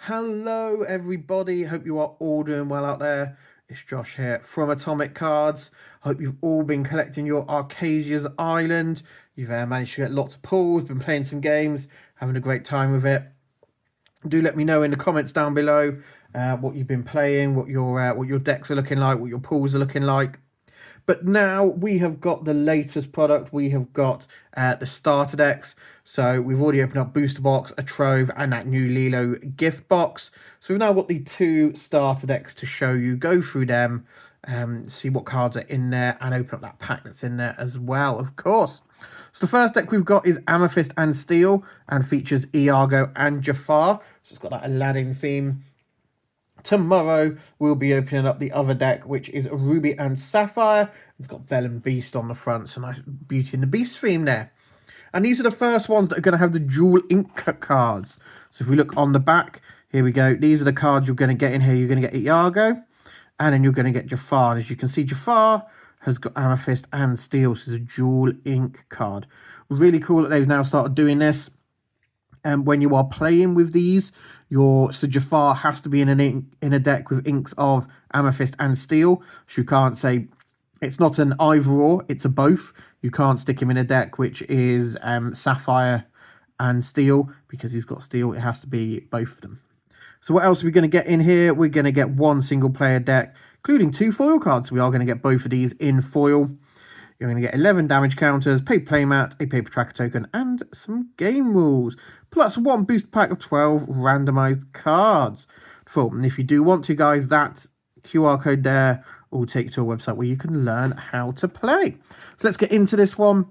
Hello everybody, hope you are all doing well out there. It's Josh here from Atomic Cards. Hope you've all been collecting your Archazia's Island. You've managed to get lots of pulls, been playing some games, having a great time with it. Do let me know in the comments down below what you've been playing, what your decks are looking like, what your pulls are looking like. But now we have got the latest product. We have got the starter decks. So we've already opened up Booster Box, a Trove, and that new Lilo gift box. So we've now got the 2 starter decks to show you. Go through them, see what cards are in there, and open up that pack that's in there as well, of course. So the first deck we've got is Amethyst and Steel, and features Iago and Jafar. So it's got that Aladin theme. Tomorrow we'll be opening up the other deck, which is Ruby and Sapphire. It's got Belle and Beast on the front, so nice Beauty and the Beast theme there. And these are the first ones that are going to have the dual ink cards. So if we look on the back, here we go. These are the cards you're going to get in here. You're going to get Iago, and then you're going to get Jafar. And as you can see, Jafar has got Amethyst and Steel, so it's a dual ink card. Really cool that they've now started doing this. And when you are playing with these, so Jafar has to be in a deck with inks of Amethyst and Steel. So you can't say it's not an either or, it's a both. You can't stick him in a deck which is Sapphire and Steel, because he's got Steel. It has to be both of them. So what else are we going to get in here? We're going to get 1 single player deck, including 2 foil cards. We are going to get both of these in foil. You're going to get 11 damage counters, paper playmat, a paper tracker token, and some game rules. Plus 1 booster pack of 12 randomized cards. And if you do want to, guys, that QR code there will take you to a website where you can learn how to play. So let's get into this one.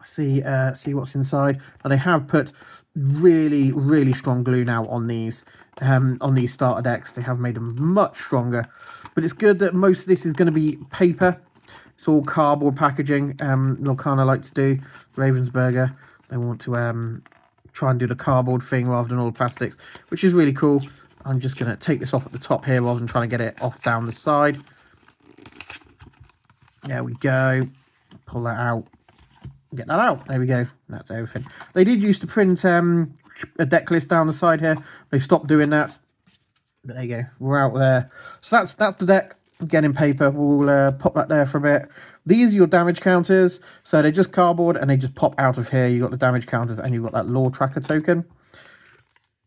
See what's inside. And they have put really, really strong glue now on these starter decks. They have made them much stronger. But it's good that most of this is going to be paper. It's all cardboard packaging. Lorcana like to do. Ravensburger, they want to try and do the cardboard thing rather than all the plastics, which is really cool. I'm just going to take this off at the top here rather than trying to get it off down the side. There we go. Pull that out. Get that out. There we go. That's everything. They did used to print a deck list down the side here. They stopped doing that. But there you go. We're out there. So that's the deck. Again in paper. We'll pop that there for a bit. These are your damage counters. So they're just cardboard and they just pop out of here. You've got the damage counters and you've got that lore tracker token.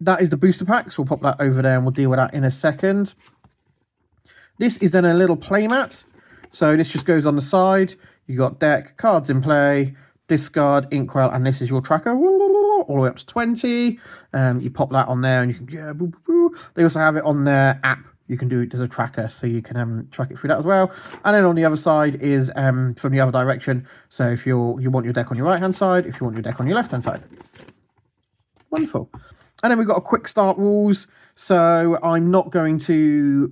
That is the booster pack. So we'll pop that over there and we'll deal with that in a second. This is then a little playmat. So this just goes on the side. You've got deck, cards in play, discard, inkwell, and this is your tracker. All the way up to 20. You pop that on there and you can, They also have it on their app. You can do it as a tracker, so you can track it through that as well. And then on the other side is from the other direction. So if you want your deck on your right hand side, if you want your deck on your left hand side. Wonderful. And then we've got a quick start rules. So I'm not going to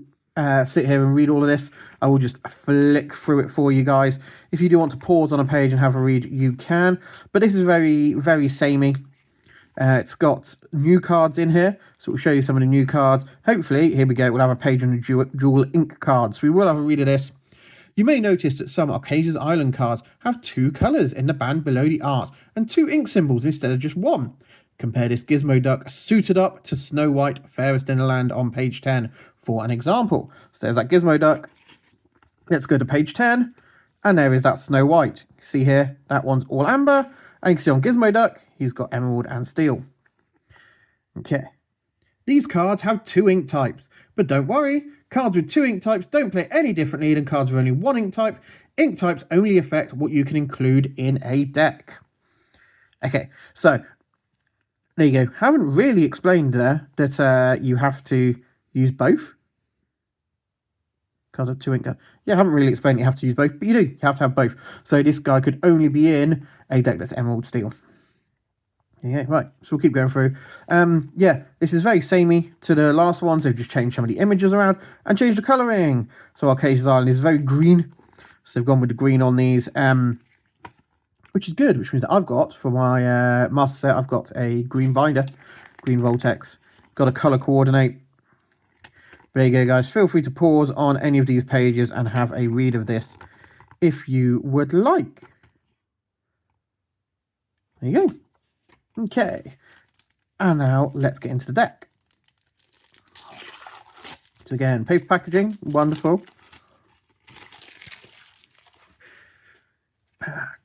sit here and read all of this. I will just flick through it for you guys. If you do want to pause on a page and have a read, you can. But this is very, very samey. It's got new cards in here, so we'll show you some of the new cards. Hopefully, here we go, we'll have a page on the dual ink cards. We will have a read of this. You may notice that some Archazia's Island cards have 2 colours in the band below the art and 2 ink symbols instead of just 1. Compare this Gizmo Duck suited up to Snow White, Fairest in the Land on page 10 for an example. So there's that Gizmo Duck. Let's go to page 10, and there is that Snow White. You see here, that one's all amber, and you can see on Gizmo Duck, he's got emerald and steel. Okay. These cards have 2 ink types, but don't worry, cards with 2 ink types don't play any differently than cards with only 1 ink type. Ink types only affect what you can include in a deck. Okay, so there you go. Haven't really explained there that you have to use both. Cards have 2 ink. Yeah, I haven't really explained you have to use both, but you do. You have to have both. So this guy could only be in a deck that's emerald steel. Yeah, right. So we'll keep going through. Yeah, this is very samey to the last ones. They've just changed some of the images around and changed the colouring. So Archazia's Island is very green. So they've gone with the green on these, which is good, which means that I've got, for my master set, I've got a green binder, green Voltex. Got a colour coordinate. But there you go, guys. Feel free to pause on any of these pages and have a read of this if you would like. There you go. Okay. And now let's get into the deck. So again, paper packaging, wonderful.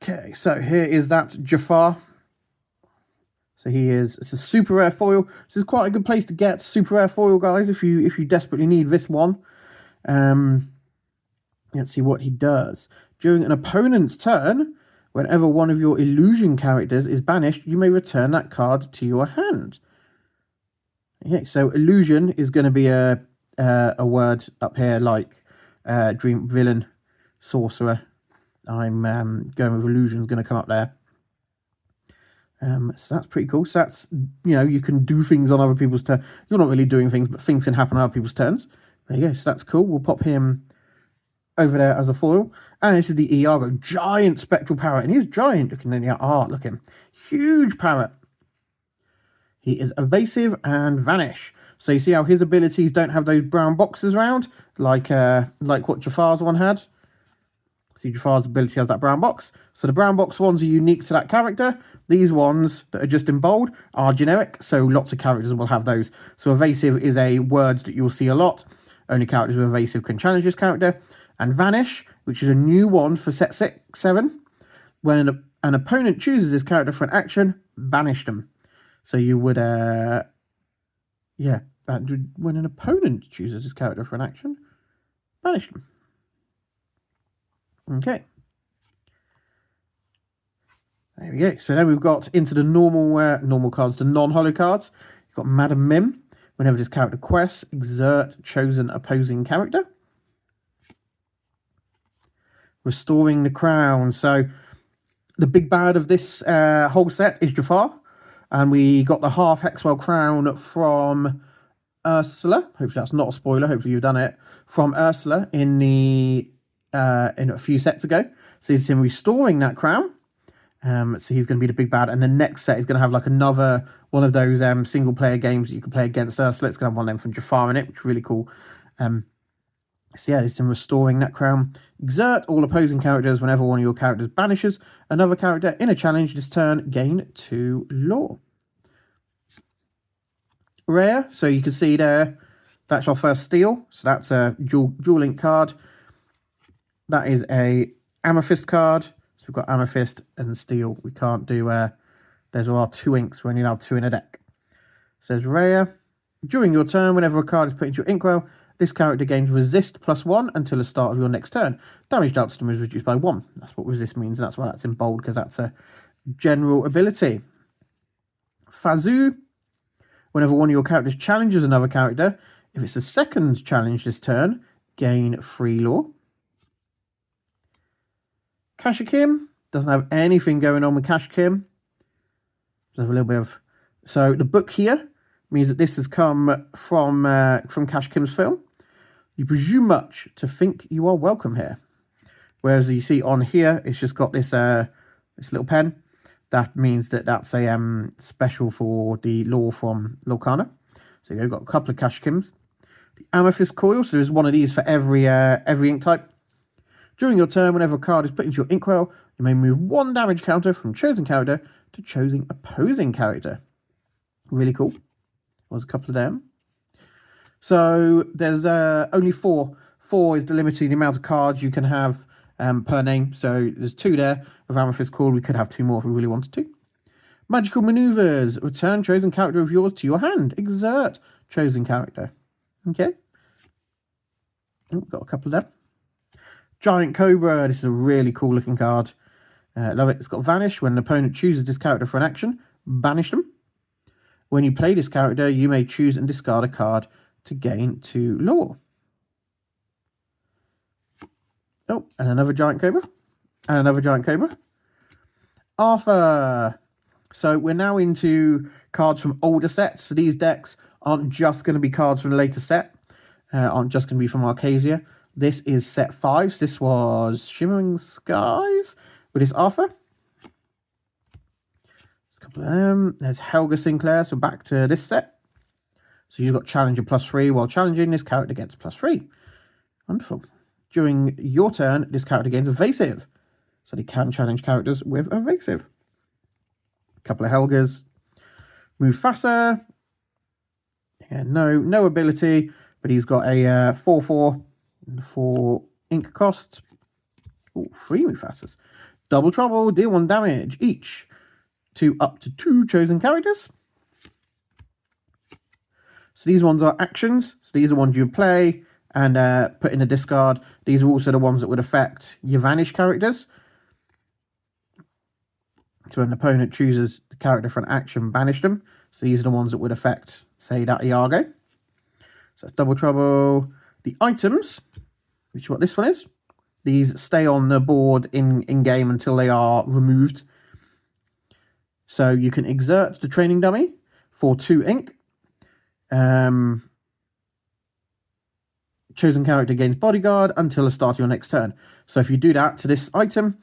Okay, so here is that Jafar. So it's a super rare foil. This is quite a good place to get super rare foil, guys, if you desperately need this one. Let's see what he does. During an opponent's turn, whenever one of your illusion characters is banished, you may return that card to your hand. Okay, so illusion is going to be a word up here like dream, villain, sorcerer. I'm going with illusion is going to come up there. So that's pretty cool. So that's, you can do things on other people's turns. You're not really doing things, but things can happen on other people's turns. There you go. So that's cool. We'll pop him over there as a foil. And this is the Iago, giant spectral parrot. And he's giant looking in the art. Look at him. Huge parrot. He is evasive and vanish. So you see how his abilities don't have those brown boxes around, like what Jafar's one had. See, Jafar's ability has that brown box. So the brown box ones are unique to that character. These ones that are just in bold are generic, so lots of characters will have those. So evasive is a word that you'll see a lot. Only characters with evasive can challenge this character. And vanish, which is a new one for set 7. When an opponent chooses this character for an action, banish them. So you would, when an opponent chooses this character for an action, banish them. Okay. There we go. So now we've got into the normal cards, the non-holo cards. You've got Madam Mim. Whenever this character quests, exert chosen opposing character. Restoring the crown. So the big bad of this whole set is Jafar. And we got the half Hexwell crown from Ursula. Hopefully that's not a spoiler. Hopefully you've done it. From Ursula in a few sets ago. So he's him restoring that crown. So he's going to be the big bad. And the next set is going to have like another one of those single player games that you can play against Ursula. It's going to have one of them from Jafar in it, which is really cool. So yeah, it's him restoring that crown. Exert all opposing characters whenever one of your characters banishes another character in a challenge this turn, gain 2 lore. Rare, so you can see there, that's our first steel. So that's a dual link card. That is a Amethyst card. So we've got Amethyst and Steel. We can't do, those are our 2 inks. We only have 2 in a deck. It says rare. During your turn, whenever a card is put into your inkwell, this character gains resist +1 until the start of your next turn. Damage dealt to them is reduced by 1. That's what resist means, and that's why that's in bold, because that's a general ability. Fazu. Whenever one of your characters challenges another character, if it's the second challenge this turn, gain 3 lore. Kashakim. Doesn't have anything going on with Kashakim. Just have a little bit of... So the book here means that this has come from Kashakim's film. You presume much to think you are welcome here. Whereas you see on here, it's just got this this little pen. That means that that's a special for the lore from Lorcana. So you've got a couple of Kashakims. The Amethyst coil, so there's one of these for every ink type. During your turn, whenever a card is put into your inkwell, you may move 1 damage counter from chosen character to chosen opposing character. Really cool. There's a couple of them. So there's only 4. 4 is the limited amount of cards you can have per name. So there's 2 there of Amethyst Coil. We could have 2 more if we really wanted to. Magical maneuvers. Return chosen character of yours to your hand. Exert chosen character. Okay. Oh, got a couple of them. Giant Cobra. This is a really cool looking card. Love it. It's got vanish. When an opponent chooses this character for an action, banish them. When you play this character, you may choose and discard a card to gain 2 lore. Oh, and another Giant Cobra. And another Giant Cobra. Arthur. So we're now into cards from older sets. So these decks aren't just going to be cards from the later set. Aren't just going to be from Archazia. This is set 5. So this was Shimmering Skies with this Arthur. There's a couple of them. There's Helga Sinclair. So back to this set. So you've got Challenger +3. While challenging, this character gets +3. Wonderful. During your turn, this character gains evasive. So they can challenge characters with evasive. A couple of Helgas. Mufasa. Yeah, no ability. but he's got a 4/4 for ink cost. Oh, 3 Mufasas. Double Trouble, deal 1 damage each to up to 2 chosen characters. So these ones are actions. So these are ones you would play and put in a discard. These are also the ones that would affect your vanish characters. So when an opponent chooses the character for an action, banish them. So these are the ones that would affect, say, that Iago. So that's Double Trouble. The items, which is what this one is. These stay on the board in-game until they are removed. So you can exert the training dummy for 2 ink. Chosen character gains bodyguard until the start of your next turn. So if you do that to this item,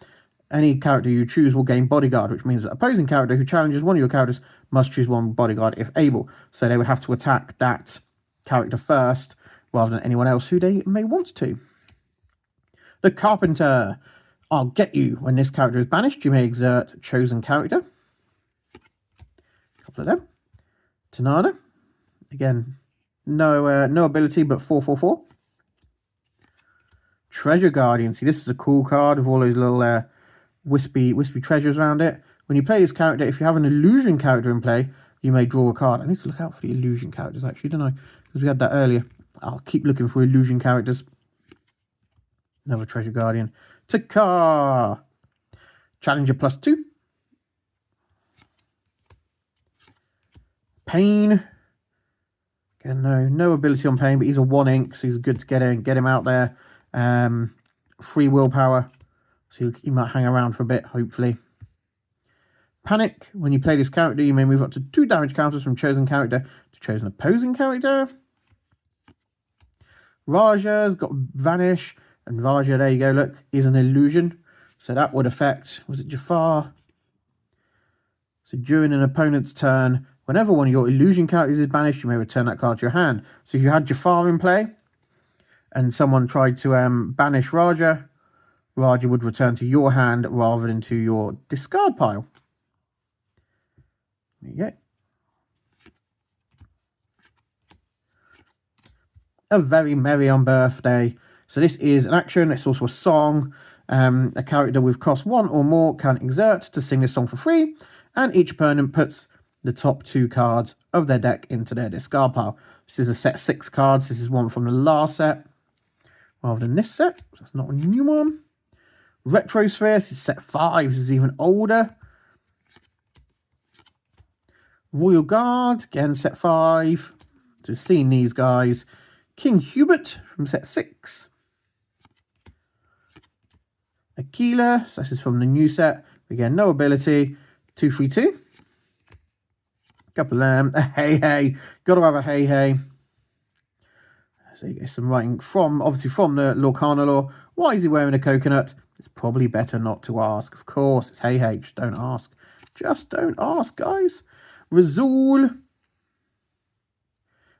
any character you choose will gain bodyguard, which means that opposing character who challenges one of your characters must choose 1 bodyguard if able. So they would have to attack that character first rather than anyone else who they may want to. The Carpenter. I'll get you. When this character is banished, you may exert chosen character. A couple of them. Tanana. Again, no ability, but 4/4. Treasure Guardian. See, this is a cool card with all those little wispy treasures around it. When you play this character, if you have an illusion character in play, you may draw a card. I need to look out for the illusion characters, actually, don't I? Because we had that earlier. I'll keep looking for illusion characters. Another Treasure Guardian. Takar. Challenger +2. Pain. Again, no ability on Pain, but he's a 1 ink, so he's good to get him out there. 3 willpower, so he might hang around for a bit, hopefully. Panic. When you play this character, you may move up to 2 damage counters from chosen character to chosen opposing character. Raja's got Vanish, and Raja, there you go, look, is an illusion. So that would affect, was it Jafar? So during an opponent's turn, whenever one of your illusion characters is banished, you may return that card to your hand. So if you had Jafar in play, and someone tried to banish Raja, Raja would return to your hand rather than to your discard pile. There you go. A Very Merry on Birthday. So this is an action. It's also a song. A character with cost 1 or more can exert to sing this song for free, and each opponent puts the top 2 cards of their deck into their discard pile. This is a set 6 cards. This is one from the last set rather than this set. So that's not a new one. Retrosphere. This is set 5. This is even older. Royal Guard. Again, set 5. So we've seen these guys. King Hubert from set 6. Aquila. So this is from the new set. Again, no ability. 2/3/2. Couple of them. Hey. Got to have a hey. So you get some writing from, obviously from the Lorcana lore. Why is he wearing a coconut? It's probably better not to ask. Of course, it's hey. Just don't ask. Just don't ask, guys. Razul.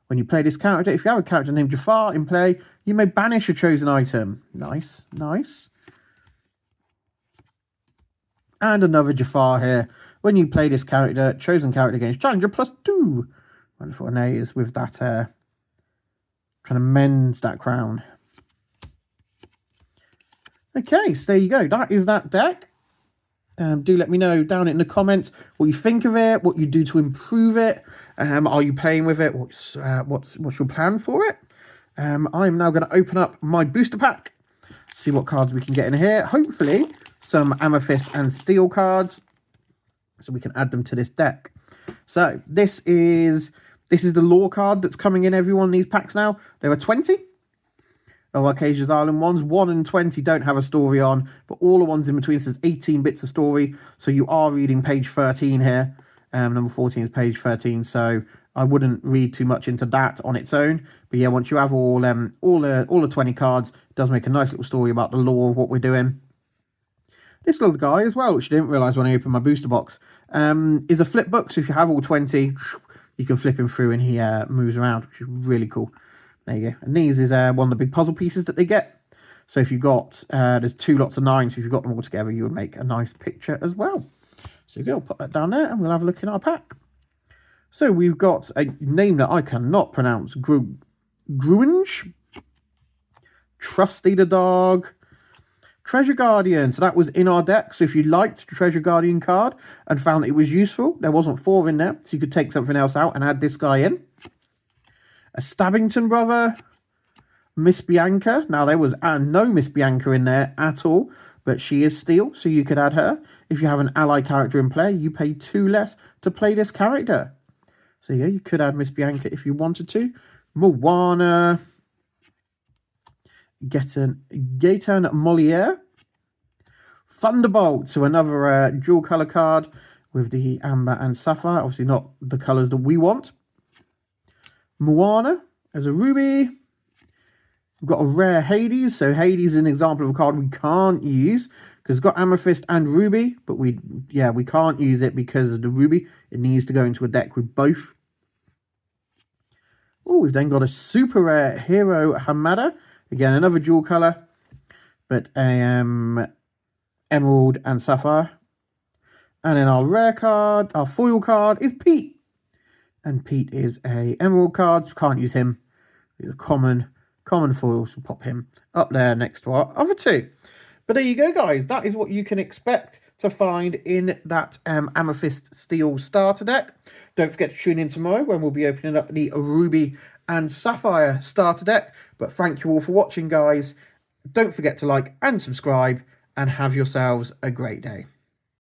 When you play this character, if you have a character named Jafar in play, you may banish a chosen item. Nice. And another Jafar here. When you play this character, chosen character gains challenger +2. Wonderful. And there is with that, trying to mend that crown. Okay, so there you go. That is that deck. Do let me know down in the comments what you think of it, what you do to improve it. Are you playing with it? What's your plan for it? I'm now going to open up my booster pack, see what cards we can get in here. Hopefully, some Amethyst and Steel cards, so we can add them to this deck. So this is the lore card that's coming in every one of these packs now. There are 20 of Archazia's Island ones. 1 and 20 don't have a story on, but all the ones in between says 18 bits of story. So you are reading page 13 here. Number 14 is page 13. So I wouldn't read too much into that on its own. But yeah, once you have all the 20 cards, it does make a nice little story about the lore of what we're doing. This little guy as well, which I didn't realise when I opened my booster box, is a flip book. So if you have all 20, you can flip him through and he moves around, which is really cool. There you go. And these is one of the big puzzle pieces that they get. So if you've got, there's 2 lots of 9, so if you've got them all together, you would make a nice picture as well. So you go, put that down there and we'll have a look in our pack. So we've got a name that I cannot pronounce. Grunge, Trusty the Dog, Treasure Guardian. So that was in our deck. So if you liked the Treasure Guardian card and found that it was useful, there wasn't 4 in there, so you could take something else out and add this guy in. A Stabbington Brother, Miss Bianca. Now, there was no Miss Bianca in there at all, but she is steel, so you could add her. If you have an ally character in play, you pay 2 less to play this character. So yeah, you could add Miss Bianca if you wanted to. Moana, Gaetan Moliere, Thunderbolt, so another dual colour card with the amber and sapphire. Obviously not the colours that we want. Moana as a ruby. We've got a rare Hades. So Hades is an example of a card we can't use because it's got Amethyst and Ruby, but we can't use it because of the Ruby. It needs to go into a deck with both. Oh, we've then got a super rare Hero Hamada. Again, another dual colour, but emerald and sapphire. And then our rare card, our foil card is Pete. And Pete is a emerald card. So can't use him. He's a common foil, so pop him up there next to our other 2. But there you go, guys. That is what you can expect to find in that Amethyst Steel starter deck. Don't forget to tune in tomorrow when we'll be opening up the Ruby and Sapphire starter deck. But thank you all for watching, guys. Don't forget to like and subscribe, and have yourselves a great day.